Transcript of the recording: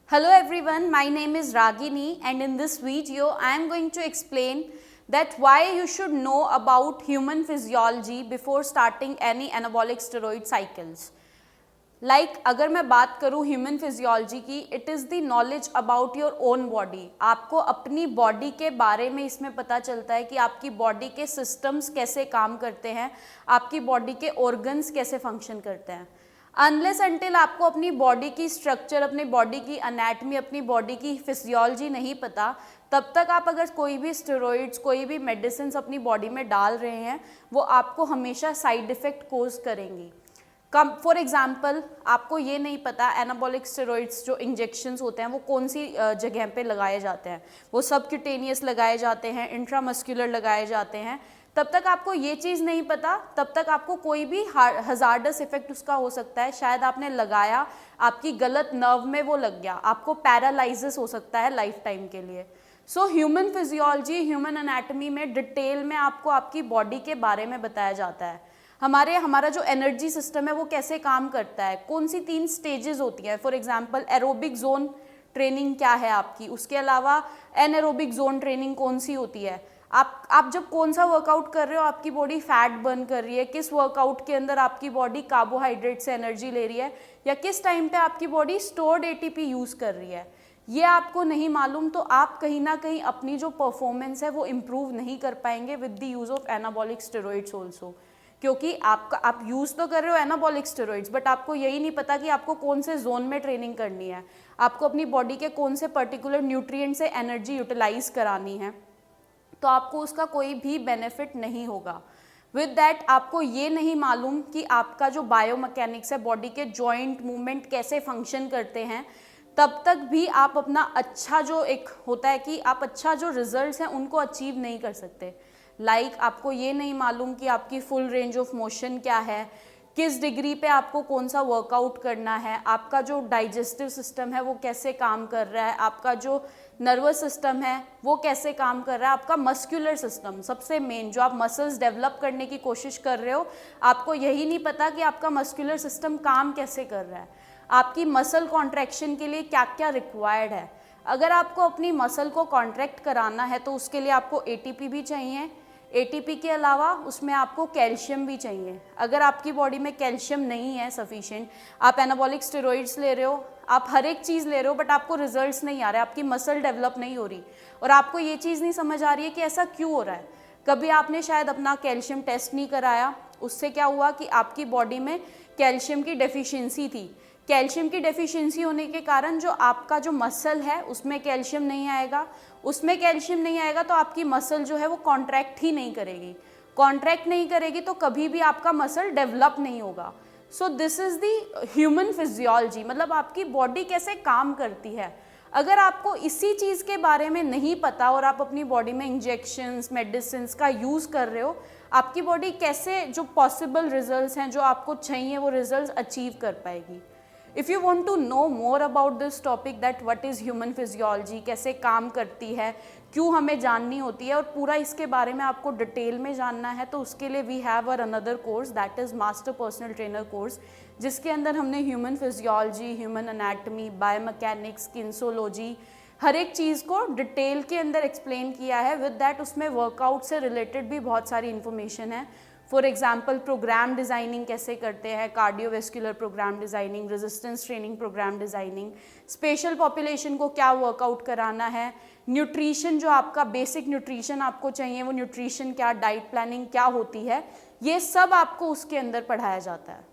Hello everyone, my name is Ragini and in this video I am going to explain that why you should know about human physiology before starting any anabolic steroid cycles. अगर मैं बात करूँ human physiology की, it is the knowledge about your own body. आपको अपनी body के बारे में इसमें पता चलता है कि आपकी बॉडी के सिस्टम्स कैसे काम करते हैं, आपकी बॉडी के ऑर्गन्स कैसे फंक्शन करते हैं. अनलेस अंटिल आपको अपनी बॉडी की स्ट्रक्चर, अपनी बॉडी की एनाटमी, अपनी बॉडी की फिजियोलॉजी नहीं पता, तब तक आप अगर कोई भी स्टेरॉइड्स, कोई भी मेडिसिन अपनी बॉडी में डाल रहे हैं, वो आपको हमेशा साइड इफ़ेक्ट कोज करेंगी. फॉर एग्जाम्पल, आपको ये नहीं पता एनाबॉलिक स्टेरॉइड्स जो इंजेक्शंस होते हैं वो कौन सी जगह पे लगाए जाते हैं. वो सबक्यूटेनियस लगाए जाते हैं, इंट्रामस्कुलर लगाए जाते हैं. तब तक आपको ये चीज़ नहीं पता, तब तक आपको कोई भी हजार्डस इफेक्ट उसका हो सकता है. शायद आपने लगाया, आपकी गलत नर्व में वो लग गया, आपको पैरालाइसिस हो सकता है लाइफ टाइम के लिए. So human physiology, human anatomy में डिटेल में आपको आपकी बॉडी के बारे में बताया जाता है. हमारा जो एनर्जी सिस्टम है वो कैसे काम करता है, कौन सी 3 स्टेजेस होती हैं. For example, aerobic zone training क्या है आपकी, उसके अलावा एनएरोबिक जोन ट्रेनिंग कौन सी होती है. आप जब कौन सा वर्कआउट कर रहे हो, आपकी बॉडी फैट बर्न कर रही है, किस वर्कआउट के अंदर आपकी बॉडी कार्बोहाइड्रेट से एनर्जी ले रही है, या किस टाइम पे आपकी बॉडी स्टोर्ड एटीपी यूज़ कर रही है, ये आपको नहीं मालूम, तो आप कहीं ना कहीं अपनी जो परफॉर्मेंस है वो इम्प्रूव नहीं कर पाएंगे with the use of anabolic steroids also. क्योंकि आप यूज़ तो कर रहे हो एनाबॉलिक स्टेरॉइड्स, बट आपको यही नहीं पता कि आपको कौन से जोन में ट्रेनिंग करनी है, आपको अपनी बॉडी के कौन से पर्टिकुलर न्यूट्रिएंट से एनर्जी यूटिलाइज करानी है, तो आपको उसका कोई भी बेनिफिट नहीं होगा. विद दैट, आपको ये नहीं मालूम कि आपका जो बायोमैकेनिक्स है, बॉडी के जॉइंट मूवमेंट कैसे फंक्शन करते हैं, तब तक भी आप अपना अच्छा जो एक होता है कि आप अच्छा जो रिजल्ट्स हैं उनको अचीव नहीं कर सकते. आपको ये नहीं मालूम कि आपकी फुल रेंज ऑफ मोशन क्या है, किस डिग्री पे आपको कौन सा वर्कआउट करना है, आपका जो डाइजेस्टिव सिस्टम है वो कैसे काम कर रहा है, आपका जो नर्वस सिस्टम है वो कैसे काम कर रहा है, आपका मस्कुलर सिस्टम, सबसे मेन जो आप मसल्स डेवलप करने की कोशिश कर रहे हो, आपको यही नहीं पता कि आपका मस्कुलर सिस्टम काम कैसे कर रहा है, आपकी मसल कॉन्ट्रैक्शन के लिए क्या क्या रिक्वायर्ड है. अगर आपको अपनी मसल को कॉन्ट्रैक्ट कराना है तो उसके लिए आपको एटीपी भी चाहिए. एटीपी के अलावा उसमें आपको कैल्शियम भी चाहिए. अगर आपकी बॉडी में कैल्शियम नहीं है सफिशिएंट, आप एनाबॉलिक स्टेरॉइड्स ले रहे हो, आप हर एक चीज़ ले रहे हो, बट आपको रिजल्ट्स नहीं आ रहे, आपकी मसल डेवलप नहीं हो रही, और आपको ये चीज़ नहीं समझ आ रही है कि ऐसा क्यों हो रहा है. कभी आपने शायद अपना कैल्शियम टेस्ट नहीं कराया, उससे क्या हुआ कि आपकी बॉडी में कैल्शियम की डेफिशिएंसी थी. कैल्शियम की डेफिशिएंसी होने के कारण जो आपका जो मसल है उसमें कैल्शियम नहीं आएगा, उसमें कैल्शियम नहीं आएगा तो आपकी मसल जो है वो कॉन्ट्रैक्ट ही नहीं करेगी. कॉन्ट्रैक्ट नहीं करेगी तो कभी भी आपका मसल डेवलप नहीं होगा. So this is the human physiology, मतलब आपकी बॉडी कैसे काम करती है. अगर आपको इसी चीज़ के बारे में नहीं पता और आप अपनी बॉडी में इंजेक्शंस, मेडिसिन का यूज़ कर रहे हो, आपकी बॉडी कैसे जो पॉसिबल रिजल्ट्स हैं जो आपको चाहिए वो रिजल्ट्स अचीव कर पाएगी. If you want to know more about this topic, that what is human physiology, कैसे काम करती है, क्यों हमें जाननी होती है, और पूरा इसके बारे में आपको डिटेल में जानना है, तो उसके लिए we have another course, that is master personal trainer course, जिसके अंदर हमने human physiology, human anatomy, biomechanics, kinesiology, हर एक चीज़ को डिटेल के अंदर एक्सप्लेन किया है. विद दैट उसमें वर्कआउट से रिलेटेड भी बहुत सारी इन्फॉर्मेशन है. फॉर एग्जाम्पल, प्रोग्राम डिज़ाइनिंग कैसे करते हैं, cardiovascular program designing, resistance training program designing, special population को क्या वर्कआउट कराना है, न्यूट्रिशन जो आपका बेसिक न्यूट्रिशन आपको चाहिए वो न्यूट्रिशन क्या, डाइट प्लानिंग क्या होती है, ये सब आपको उसके अंदर पढ़ाया जाता है.